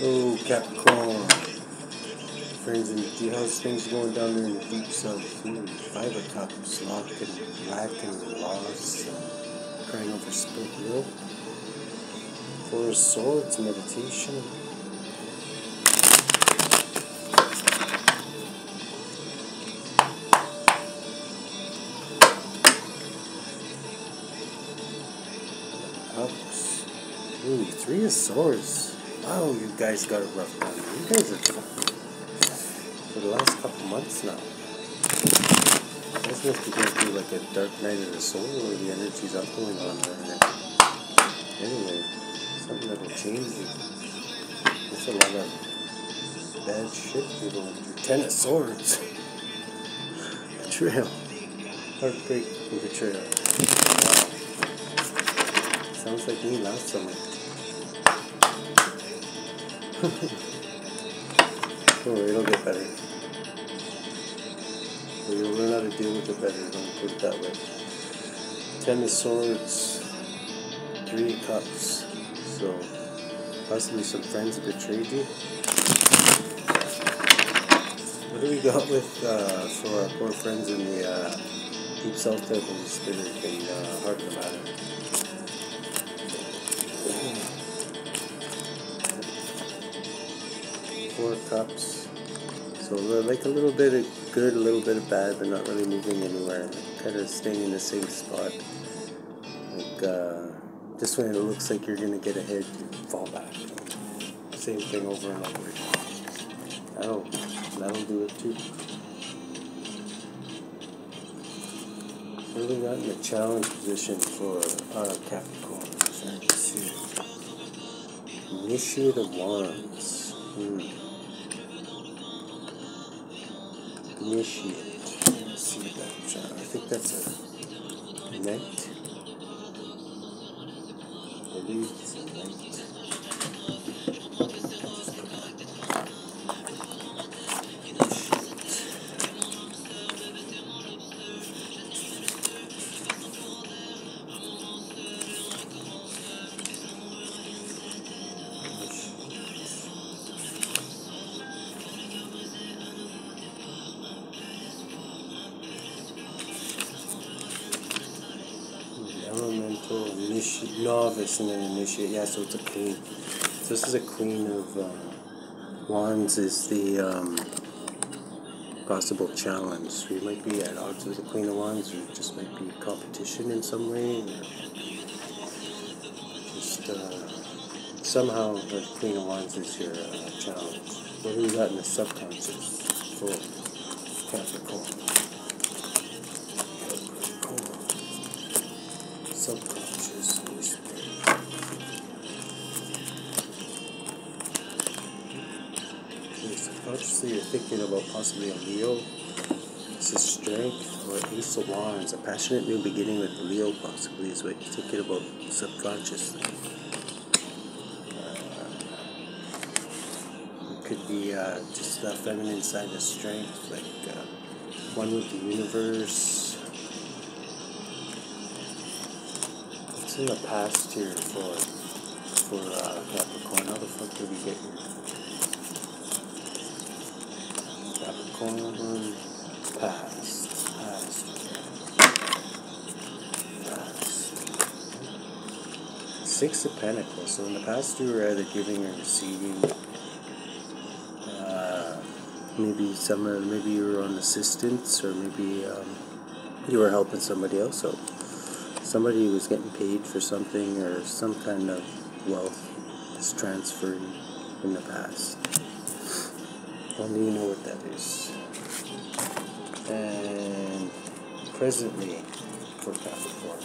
Oh, Capricorn. Friends in the tea house, things going down there in the deep south. 5 of Cups, locked and lack and loss, and crying over spilt milk. 4 of Swords, meditation. Cups. Ooh, 3 of Swords. Wow, you guys got it rough down there. You guys are fucking for the last couple months now. This must be going through like a dark night of the soul, or the energy's up going on there. Anyway, something that'll change you. There's a lot of bad shit people went through. 10 of Swords. Betrayal. Heartbreak and betrayal. Wow. Sounds like me last summer. Oh, it'll get better. But you'll learn how to deal with it better, don't put it that way. 10 of Swords, 3 of Cups. So, possibly some friends betrayed you. What do we got with, for our poor friends in the, deep south of the spirit in, Hargrave St? 4 of Cups. So like a little bit of good, a little bit of bad, but not really moving anywhere. Kind of staying in the same spot. Like just when it looks like you're gonna get ahead, you fall back. Same thing over and over again. That'll do it too. What do we got in the challenge position for our Capricorn? Let's see. Initiate of Wands. Initiate. Let's see that. I think that's a knight. I believe it's a knight. Elemental, novice, and then initiate. Yeah, so it's a queen. So this is a Queen of Wands is the possible challenge. So you might be at odds with the Queen of Wands, or it just might be competition in some way, or just somehow the Queen of Wands is your challenge. What do we got in the subconscious for Capricorn? Subconscious. Okay, subconsciously you're thinking about possibly a Leo. This is strength, or Ace of Wands. A passionate new beginning with Leo possibly is what you're thinking about subconsciously. It could be just the feminine side of strength, like one with the universe. What's in the past here for Capricorn? How the fuck did we get here? Capricorn, past. 6 of Pentacles. So in the past you were either giving or receiving. Maybe you were on assistance, or maybe you were helping somebody else. So somebody was getting paid for something, or some kind of wealth is transferring in the past. Only you know what that is. And presently for Capricorn.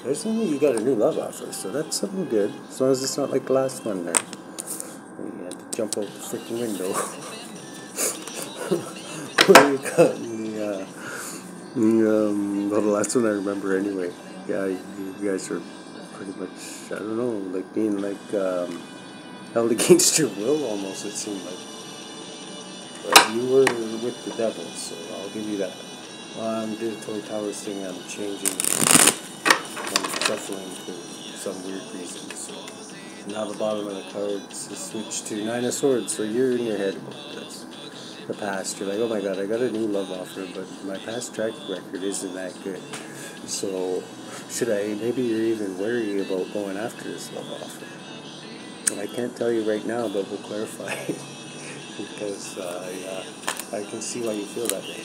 Presently you got a new love offer, so that's something good. As long as it's not like the last one there. You had to jump out the freaking window. What do you got in the last one I remember anyway. Yeah, you guys are pretty much, I don't know, like being like held against your will almost, it seemed like. But you were with the devil, so I'll give you that. I'm doing the Toy Towers thing, I'm changing, I'm shuffling to some weird reason. So now the bottom of the cards is switched to Nine of Swords. So you're in your head about this. The past, you're like, oh my god, I got a new love offer, but my past track record isn't that good. So should I? Maybe you're even wary about going after this love offer. And I can't tell you right now, but we'll clarify because I can see why you feel that way.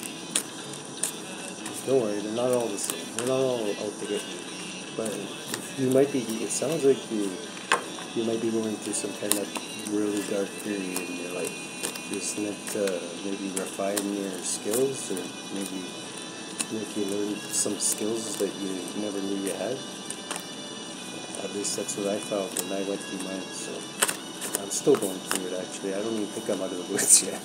Don't worry, they're not all the same. They're not all out to get you. But you might be. It sounds like you might be going through some kind of really dark period in your life. It's meant to maybe refine your skills, or maybe make you learn some skills that you never knew you had. At least that's what I found when I went through mine. So I'm still going through it. Actually, I don't even think I'm out of the woods yet.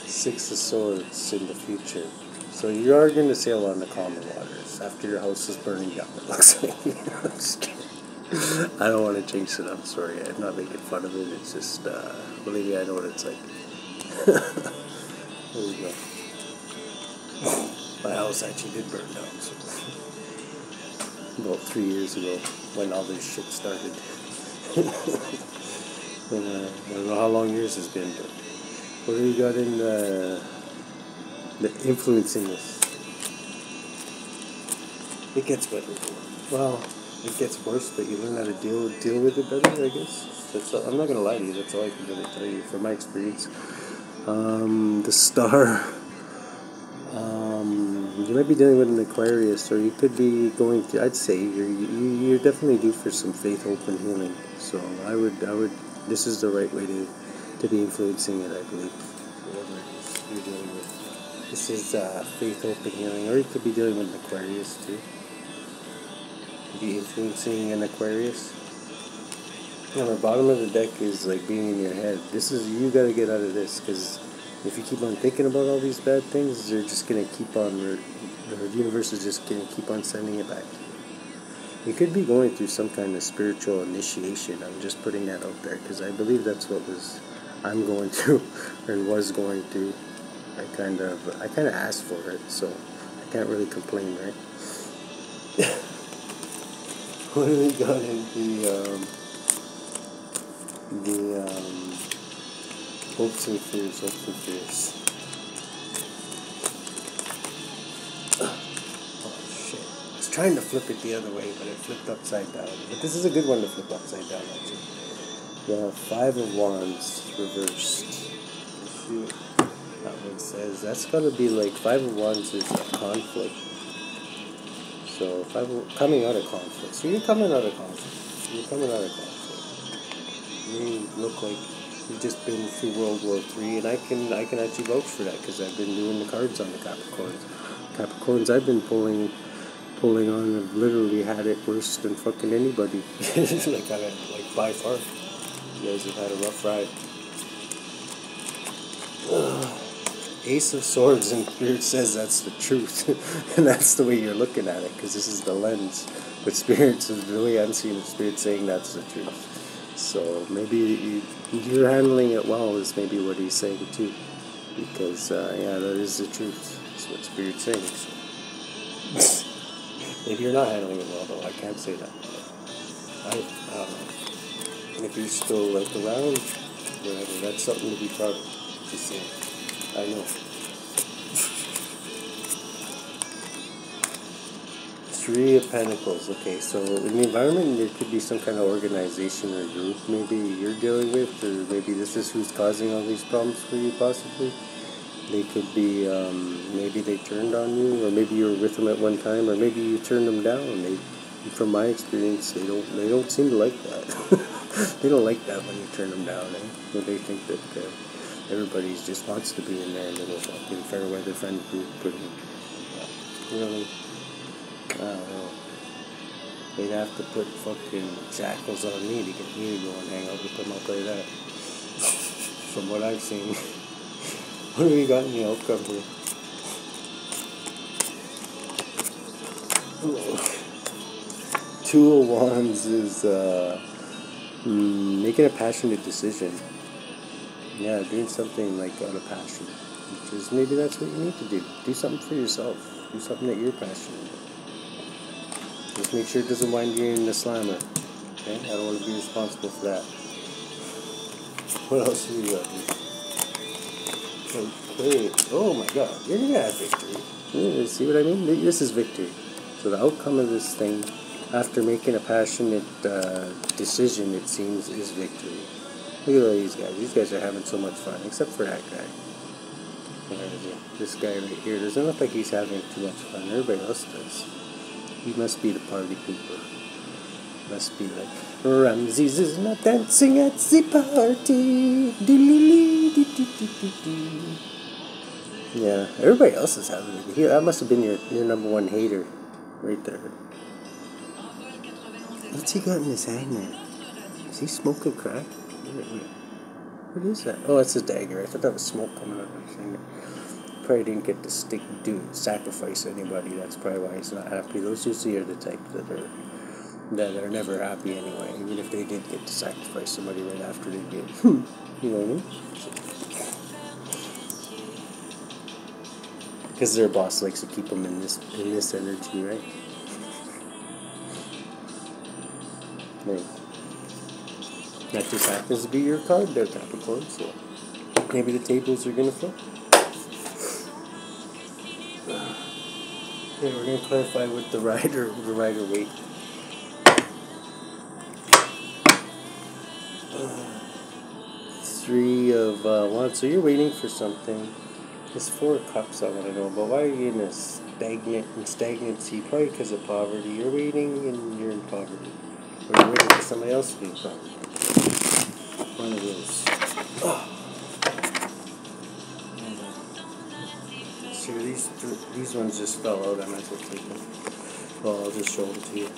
Six of Swords in the future. So you are going to sail on the calmer waters after your house is burning down. It looks like. I'm just kidding. I don't want to jinx it. I'm sorry. I'm not making fun of it. It's just, believe me, I know what it's like. There we go. My house actually did burn down. So. About 3 years ago, when all this shit started. And, I don't know how long yours has been, but what do you got in the influencing this? It gets better. Well, it gets worse, but you learn how to deal with it better, I guess. I'm not going to lie to you, that's all I can really tell you from my experience. The star, you might be dealing with an Aquarius, or you could be going through, I'd say, you're definitely due for some faith, hope, and healing. So I would, this is the right way to be influencing it, I believe. Whatever it is you're dealing with. This is faith, hope, and healing, or you could be dealing with an Aquarius, too. Be influencing an Aquarius. And the bottom of the deck is like being in your head. This is, you got to get out of this, because if you keep on thinking about all these bad things, they're just going to keep on, the universe is just going to keep on sending it back. You could be going through some kind of spiritual initiation. I'm just putting that out there, because I believe that's what I'm going through, and was going through. I kind of asked for it, so I can't really complain, right? What do we got in the hopes and fears, Oh shit. I was trying to flip it the other way, but it flipped upside down. But this is a good one to flip upside down, actually. The Five of Wands reversed. Let's see what that one says. That's gotta be like, Five of Wands is a conflict. So, coming out of conflict. So you're coming out of conflict. You look like you've just been through World War III, and I can actually vouch for that, because I've been doing the cards on the Capricorns I've been pulling on have literally had it worse than fucking anybody. like by far. You guys have had a rough ride. Ace of Swords, and Spirit says that's the truth. And that's the way you're looking at it, because this is the lens. But Spirit, the way I'm seeing it, Spirit saying that's the truth. So maybe you're handling it well, is maybe what he's saying too. Because, yeah, that is the truth. That's what Spirit's saying. So. Maybe you're not handling it well, though. I can't say that. I don't know. And if you're still around, whatever, that's something to be proud of. Just saying. I know. Three of Pentacles. Okay, so in the environment, there could be some kind of organization or group maybe you're dealing with, or maybe this is who's causing all these problems for you, possibly. They could be, maybe they turned on you, or maybe you were with them at one time, or maybe you turned them down. From my experience, they don't seem to like that. They don't like that when you turn them down, when they think that everybody just wants to be in their little fucking fair weather friend group. Really, I don't know. They'd have to put fucking shackles on me to get me to go and hang out with them. I'll tell you that. From what I've seen. What do we got in the outcome here? Two of Wands is making a passionate decision. Yeah, doing something like out of passion. Which is, maybe that's what you need to do. Do something for yourself. Do something that you're passionate about. Just make sure it doesn't wind you in the slammer. Okay? I don't want to be responsible for that. What else do we got here? Okay. Oh my god. You're going to have victory. Yeah, see what I mean? This is victory. So the outcome of this thing, after making a passionate decision, it seems, is victory. Look at all these guys. These guys are having so much fun, except for that guy. This guy right here doesn't look like he's having too much fun. Everybody else does. He must be the party pooper. Must be like, Ramses is not dancing at the party. Yeah, everybody else is having it. That must have been your number one hater right there. What's he got in his hand there? Is he smoking crack? What is that? Oh, it's a dagger. I thought that was smoke coming out of his finger. Probably didn't get to sacrifice anybody. That's probably why he's not happy. Those usually are the type that are never happy anyway. Even if they did get to sacrifice somebody right after they did. You know what I mean? Because their boss likes to keep them in this energy, right? Right. That just happens to be your card there, Capricorn, so maybe the tables are going to flip. Okay, we're going to clarify with the rider weight. Three of Wands, so you're waiting for something. There's 4 of Cups I want to know about. Why are you in a stagnancy? Probably because of poverty. You're waiting and you're in poverty. Or you're waiting for somebody else to be in poverty. One of those. Oh. See, these ones just fell out. I might as well take them. Well, I'll just show them to you.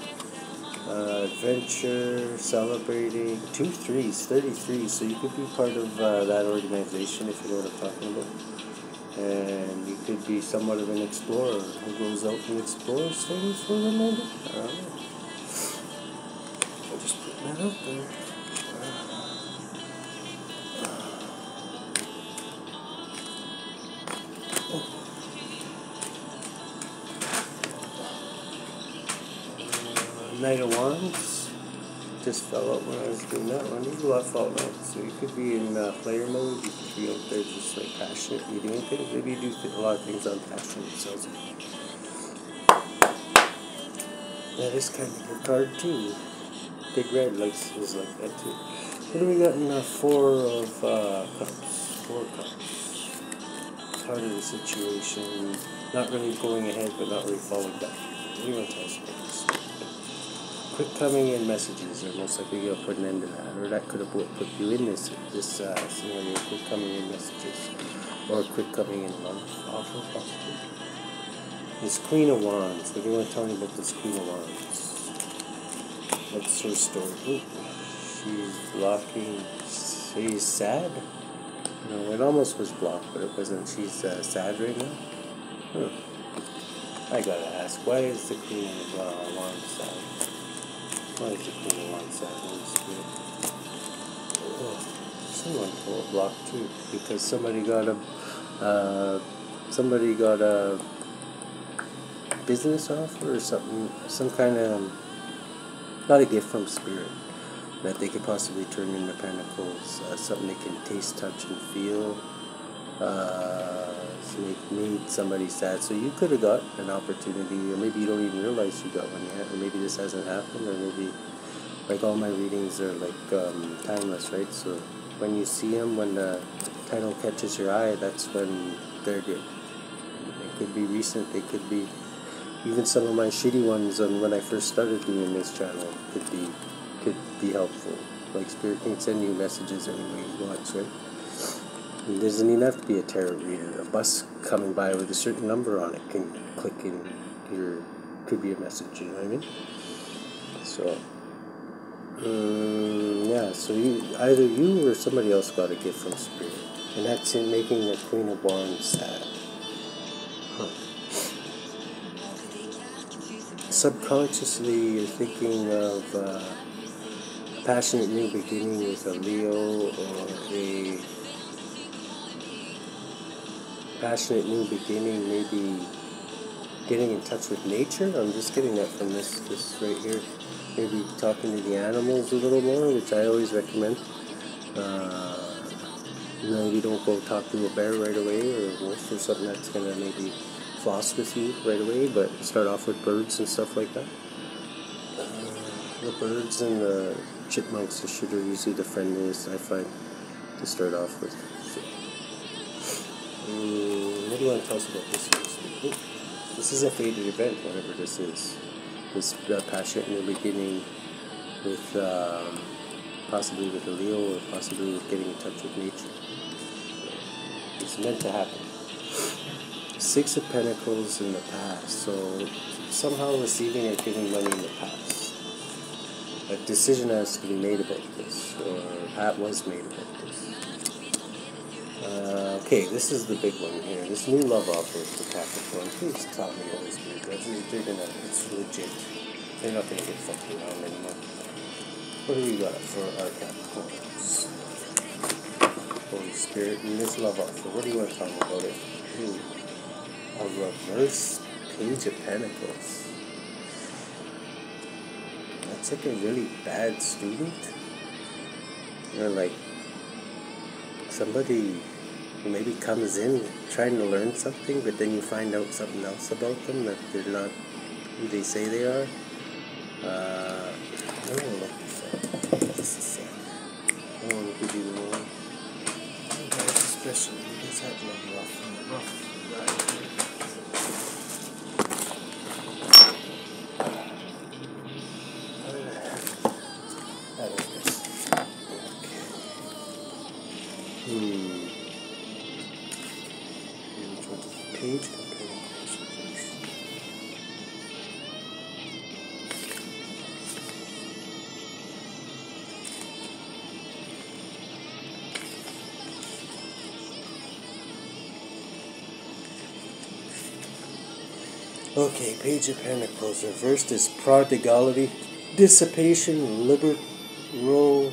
Adventure, celebrating, 2 3s, 33. So you could be part of that organization if you know what I'm talking about. And you could be somewhat of an explorer who goes out and explores things for them, maybe? I don't know. I'm just putting that out there. Knight of Wands just fell out when I was doing that one. There's a lot falling out. So you could be in player mode. You could be out there just like passionately doing things. Maybe you do a lot of things on passion. So that is kind of your card too. Big Red is like that too. What do we got in 4 of Cups? 4 Cups. Part of the situation. Not really going ahead, but not really falling back. What do you want to tell us about this? Quick coming in messages are most likely going to put an end to that, or that could have put you in this scenario. Quick coming in messages, or quick coming in love offer possibly. This Queen of Wands. What do you want to tell me about this Queen of Wands? What's her story? Ooh, she's blocking. She's sad. No, it almost was blocked, but it wasn't. She's sad right now. I gotta ask, why is the Queen of Wands sad? Why is the Queen of Wands sad in the spirit? Oh, someone will block too, because somebody got a business offer or something, some kind of, not a gift from spirit that they could possibly turn into pentacles, something they can taste, touch, and feel. Made somebody sad. So you could have got an opportunity, or maybe you don't even realize you got one yet, or maybe this hasn't happened, or maybe, like, all my readings are like timeless, right? So when you see them, when the title catches your eye, that's when they're good. It could be recent, they could be even some of my shitty ones when I first started doing this channel could be helpful. Like, spirit can send you messages any way you want, right? It doesn't even have to be a tarot reader. A bus coming by with a certain number on it can click in could be a message, you know what I mean? So, yeah, so either you or somebody else got a gift from spirit. And that's in making the Queen of Wands sad. Subconsciously, you're thinking of a passionate new beginning with a Leo, or a passionate new beginning, maybe getting in touch with nature. I'm just getting that from this right here. Maybe talking to the animals a little more, which I always recommend. You don't go talk to a bear right away, or a wolf, or something that's going to maybe floss with you right away, but start off with birds and stuff like that. The birds and the chipmunks and shit are usually the friendliest, I find, to start off with. So, what do you want to tell us about this? This is a faded event, whatever this is. This passionate in the beginning with possibly with a Leo, or possibly with getting in touch with nature. It's meant to happen. Six of Pentacles in the past, so somehow receiving or giving money in the past. A decision has to be made about this, or that was made about this. Okay, this is the big one here. This new love offer for Capricorn. Please tell me what is good. It's legit. They're not gonna get fucked around anymore. What do we got for our Capricorns? Holy Spirit, and this love offer. What do you want to tell me about it? A reverse Page of Pentacles. That's like a really bad student. Or like somebody who maybe comes in trying to learn something, but then you find out something else about them, that they're not who they say they are. I'm going to look this up. Just a sec. I don't want to give you the one. You guys especially, you guys have a rough ride. Page Okay, Page of Pentacles. Reversed is prodigality, dissipation, liberality,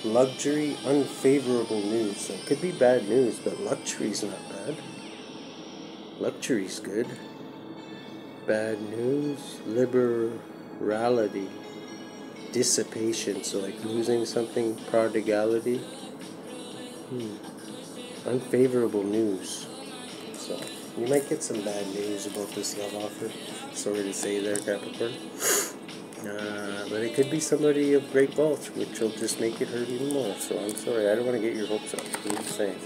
luxury, unfavorable news. So it could be bad news, but luxury's not bad. Luxury's good. Bad news, liberality, dissipation. So like losing something, prodigality. Unfavorable news. So you might get some bad news about this love offer. Sorry to say there, Capricorn. But it could be somebody of great wealth, which will just make it hurt even more. So I'm sorry, I don't want to get your hopes up. I'm just saying.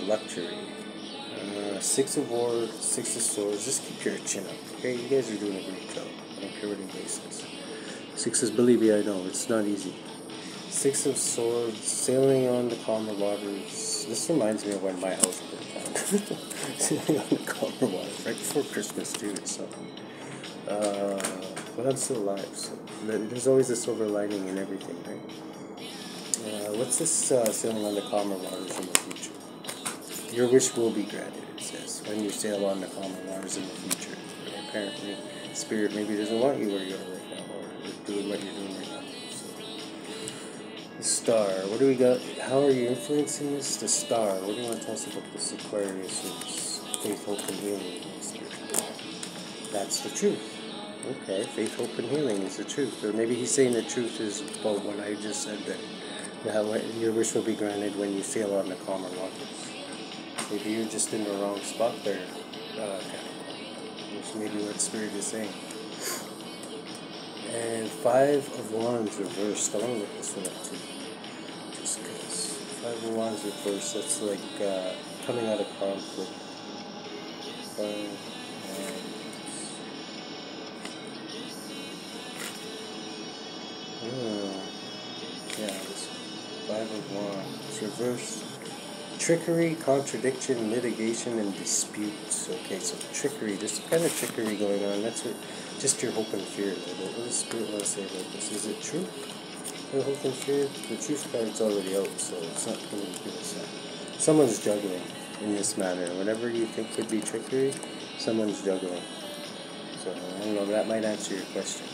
Luxury. Six of Wands, Six of Swords. Just keep your chin up, okay? You guys are doing a great job. I don't care what anybody says. Sixes, believe me, I know. It's not easy. Six of Swords, sailing on the calmer waters. This reminds me of when my house burned down. Sailing on the calmer waters, right before Christmas too, so. But I'm still alive, so there's always a silver lining in everything, right? What's this sailing on the calmer waters in the future? Your wish will be granted, it says, when you sail on the calmer waters in the future. But apparently, Spirit maybe doesn't want you where you are right now, or doing what you're doing right now. The Star. What do we got? How are you influencing this? The Star. What do you want to tell us about this Aquarius? Faith, hope, and healing. That's the truth. Okay, faith, hope, and healing is the truth. Or maybe he's saying the truth is about what I just said, that your wish will be granted when you sail on the calmer waters. Maybe you're just in the wrong spot there, Capricorn. Which may be what Spirit is saying. And Five of Wands reversed. I want to look this one up too. Just because. Five of Wands reversed, that's like coming out of conflict. Five of Wands. Yeah, this Five of Wands. Reversed. Trickery, contradiction, litigation, and disputes. Okay, so trickery. There's some kind of trickery going on. That's what, just your hope and fear. What does Spirit want to say about this? Is it true? Your hope and fear? The truth card's already out, so it's not going to give us that. Someone's juggling in this manner. Whatever you think could be trickery, someone's juggling. So, I don't know, that might answer your question.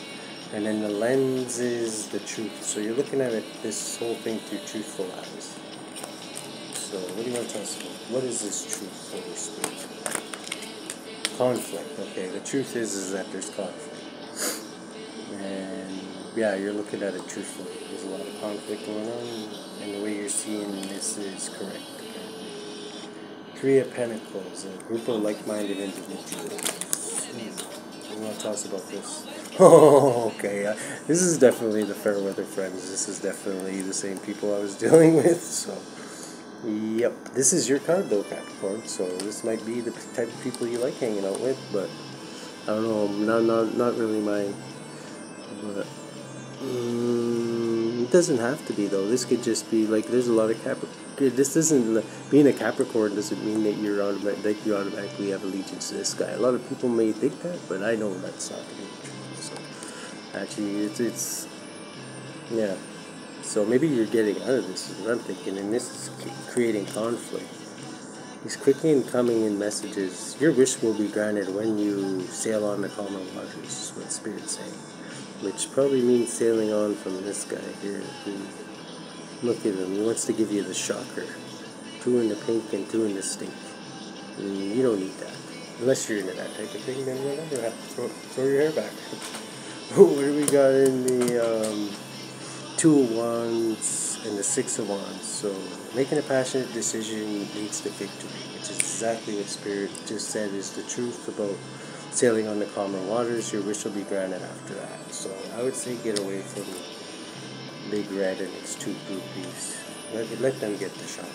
And then the lens is the truth. So you're looking at it, this whole thing through truthful eyes. So So, what do you want to tell us about? What is this truth for your spirit? Conflict. Okay, the truth is that there's conflict. And yeah, you're looking at it truthfully. There's a lot of conflict going on, and the way you're seeing this is correct. Okay. Three of Pentacles, a group of like-minded individuals. You want to tell us about this? Oh, okay. This is definitely the fair weather friends. This is definitely the same people I was dealing with. So, yep. This is your card, though, Capricorn. So this might be the type of people you like hanging out with, but I don't know. Not really mine. But it doesn't have to be, though. This could just be like there's a lot of Capricorn. This doesn't being a Capricorn doesn't mean that you automatically have allegiance to this guy. A lot of people may think that, but I know that's not the truth. So actually, it's yeah. So maybe you're getting out of this, is what I'm thinking, and this is creating conflict. These quickly incoming in messages. Your wish will be granted when you sail on the calmer waters. Is what Spirit's saying. Which probably means sailing on from this guy here. Look at him. He wants to give you the shocker. 2 in the pink and 2 in the stink. You don't need that. Unless you're into that type of thing, then whatever. Throw your hair back. What do we got in the 2 of Wands and the 6 of Wands? So making a passionate decision leads to victory, which is exactly what Spirit just said is the truth about sailing on the calmer waters. Your wish will be granted after that. So I would say get away from Big Red and its 2 groupies. Let them get the shot.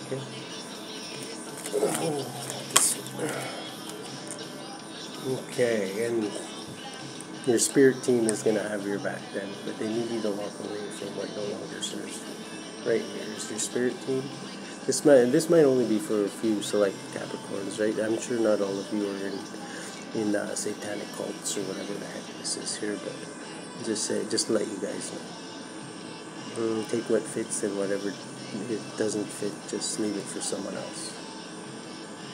Okay? Okay, and your spirit team is going to have your back then, but they need you to walk away from what no longer serves you. Right here is your spirit team. This might only be for a few select Capricorns, right? I'm sure not all of you are in satanic cults or whatever the heck this is here, but just to let you guys know. Take what fits, and whatever it doesn't fit, just leave it for someone else.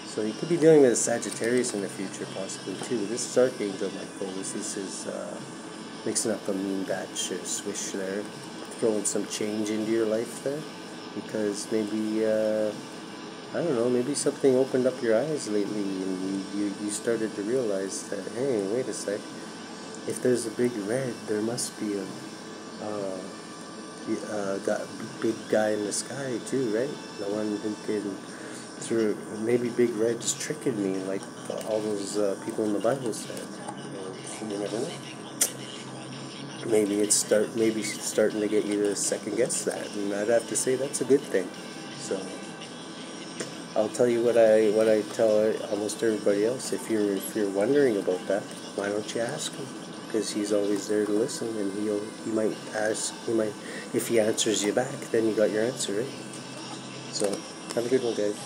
So you could be dealing with a Sagittarius in the future, possibly too. This is Archangel Michael. This is mixing up a mean batch or swish there, throwing some change into your life there, because maybe I don't know, maybe something opened up your eyes lately, and you started to realize that, hey, wait a sec, if there's a big red, there must be a big guy in the sky too, right? The one who can, through maybe Big Red's tricking me, like all those people in the Bible said. You never know. Maybe it's starting to get you to second guess that, and I'd have to say that's a good thing. So I'll tell you what I tell almost everybody else. If you're wondering about that, why don't you ask him? Because he's always there to listen, and he might ask. If he answers you back, then you got your answer, right? So have a good one, guys.